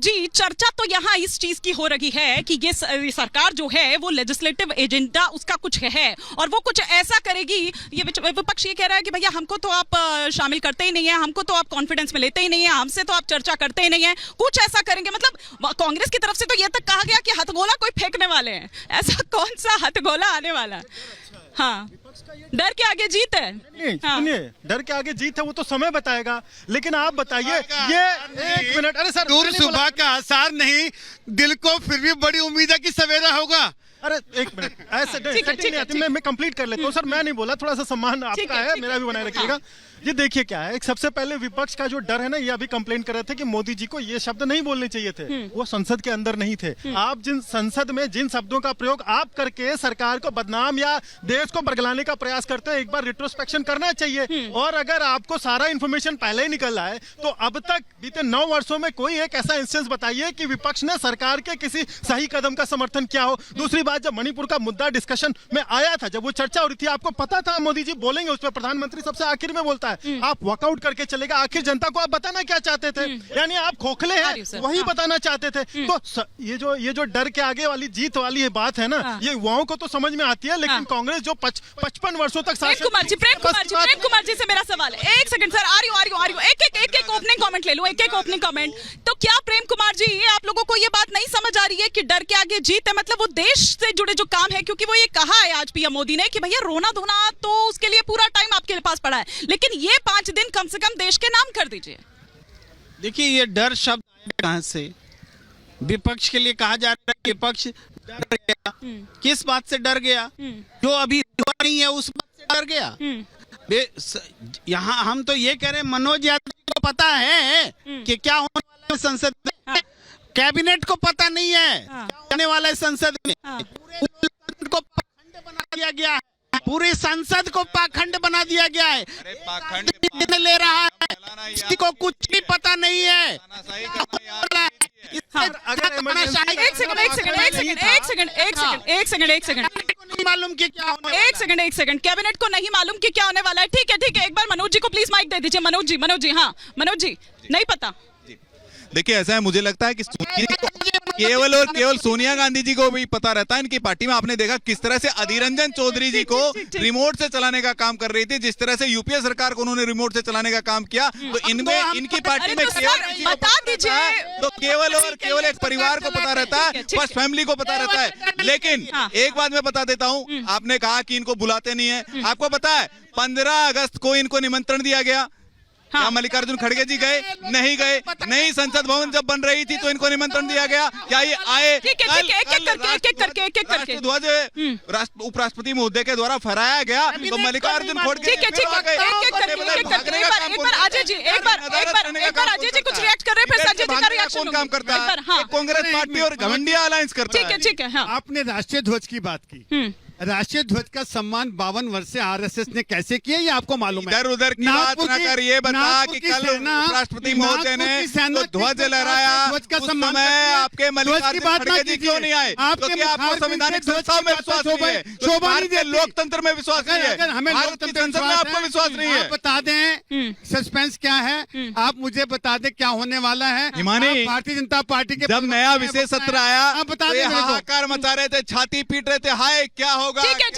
जी, चर्चा तो यहाँ इस चीज की हो रही है कि ये सरकार जो है वो लेजिस्लेटिव एजेंडा उसका कुछ है और वो कुछ ऐसा करेगी। ये विपक्ष ये कह रहा है कि भैया हमको तो आप शामिल करते ही नहीं है, हमको तो आप कॉन्फिडेंस में लेते ही नहीं है, हमसे तो आप चर्चा करते ही नहीं है, कुछ ऐसा करेंगे। मतलब कांग्रेस की तरफ से तो ये तक कहा गया कि हथगोला कोई फेंकने वाले हैं। ऐसा कौन सा हथगोला आने वाला है? हाँ, डर के आगे जीत है। सुनिए, डर के आगे जीत है वो तो समय बताएगा, लेकिन आप बताइए ये एक मिनट। अरे सर, दूर सुबह का आसार नहीं, दिल को फिर भी बड़ी उम्मीद है कि सवेरा होगा। अरे एक मिनट, ऐसे नहीं आती। मैं कंप्लीट कर लेता हूँ सर, मैं नहीं बोला, थोड़ा सा सम्मान आपका है, मेरा भी बनाए रखिएगा। ये देखिए क्या है, एक सबसे पहले विपक्ष का जो डर है ना, ये अभी कंप्लेंट कर रहे थे कि मोदी जी को ये शब्द नहीं बोलने चाहिए थे, वो संसद के अंदर नहीं थे। आप जिन संसद में जिन शब्दों का प्रयोग आप करके सरकार को बदनाम या देश को बरगलाने का प्रयास करते हैं, एक बार रिट्रोस्पेक्शन करना चाहिए। और अगर आपको सारा इंफॉर्मेशन पहले ही निकल रहा है तो अब तक बीते 9 वर्षों में कोई एक ऐसा इंस्टेंस बताइए कि विपक्ष ने सरकार के किसी सही कदम का समर्थन किया हो। दूसरी बात, जब मणिपुर का मुद्दा डिस्कशन में आया था, जब वो चर्चा हो रही थी, आपको पता था मोदी जी बोलेंगे उस पर, प्रधानमंत्री सबसे आखिर में बोलता है, आप वॉकआउट करके चलेगा। आखिर जनता को आप बताना क्या चाहते थे? यानी आप खोखले हैं, वही बताना चाहते थे। तो ये जो डर के आगे वाली जीत वाली बात है ना, ये युवाओं को तो समझ में आती है, लेकिन कांग्रेस जो 55 वर्षों तक प्रेम कुमार जी से मेरा सवाल है। एक सेकंड सर, आ रही हूँ। एक ओपनिंग कमेंट ले लूं, एक ओपनिंग कमेंट। तो क्या प्रेम कुमार जी, ये आप लोगों को ये बात नहीं समझ आ रही है कि डर के आगे जीत है? मतलब वो देश से जुड़े जो काम है, क्योंकि वो ये कहा है आज पीएम मोदी ने कि भैया रोना धोना तो उसके लिए पूरा टाइम आपके पास पड़ा है, लेकिन ये 5 दिन कम से कम देश के नाम कर दीजिए। देखिए, ये डर शब्द कहां से? विपक्ष के लिए कहा जा रहा है विपक्ष डर गया। किस बात से डर गया? जो अभी हुआ नहीं है उस बात से डर गया। यहाँ हम तो ये कह रहे हैं, मनोज यादव को पता है कि क्या होने वाला है संसद में, कैबिनेट को पता नहीं है क्या होने वाला है संसद में। को पाखंड बना दिया गया है, पूरी संसद को पाखंड बना दिया गया है। पाखंड ले रहा है, किसी को कुछ भी पता नहीं है। एक सेकंड मालूम कि क्या होने वाला है। एक सेकंड कैबिनेट को नहीं मालूम कि क्या होने वाला है। ठीक है, एक बार मनोज जी को प्लीज माइक दे दीजिए। मनोज जी, हाँ मनोज जी, नहीं पता। देखिए, ऐसा है, मुझे लगता है कि केवल और केवल सोनिया गांधी जी को भी पता रहता है इनकी पार्टी में। आपने देखा किस तरह से अधीर रंजन चौधरी जी को रिमोट से चलाने का काम कर रही थी, जिस तरह से यूपीए सरकार को उन्होंने रिमोट से चलाने का काम किया। तो इनमें इनकी पार्टी में तो केवल और केवल एक परिवार को पता रहता है, बस फैमिली को पता रहता है। लेकिन एक बात मैं बता देता हूँ, आपने कहा कि इनको बुलाते नहीं है। आपको पता है 15 अगस्त को इनको निमंत्रण दिया गया। क्या मल्लिकार्जुन खड़गे जी गए? नहीं गए। नई संसद भवन जब बन रही थी तो इनको निमंत्रण दिया गया। क्या ये आए? ध्वज उपराष्ट्रपति महोदय के द्वारा फहराया गया तो मल्लिकार्जुन खड़गे एक बार अजय जी कुछ रिएक्ट कर रहे हैं, फिर संजय जी का रिएक्शन कौन काम करता है? कांग्रेस पार्टी और घमंडिया अलायंस करता है। ठीक है। आपने राष्ट्रीय ध्वज की बात की। राष्ट्रीय ध्वज का सम्मान 52 वर्ष से आरएसएस ने कैसे किया, ये आपको मालूम है? इधर उधर की बात न कर, ये बता कि कल राष्ट्रपति महोदय ने तो ध्वज लहराया, उस समय आपके मल्लिकार्जुन खड़गे जी क्यों नहीं आए? क्योंकि आपको संवैधानिक संस्थाओं में विश्वास नहीं है, भारतीय लोकतंत्र में विश्वास नहीं है, हमें भारतीय संसद में आपको विश्वास नहीं है। बता दें सस्पेंस क्या है, आप मुझे बता दें क्या होने वाला है। हिमानी, भारतीय जनता पार्टी के जब नया विशेष सत्र आया, बता दें, हाहाकार मचा रहे थे, छाती पीट रहे थे, हाय क्या होगा। ठीक है,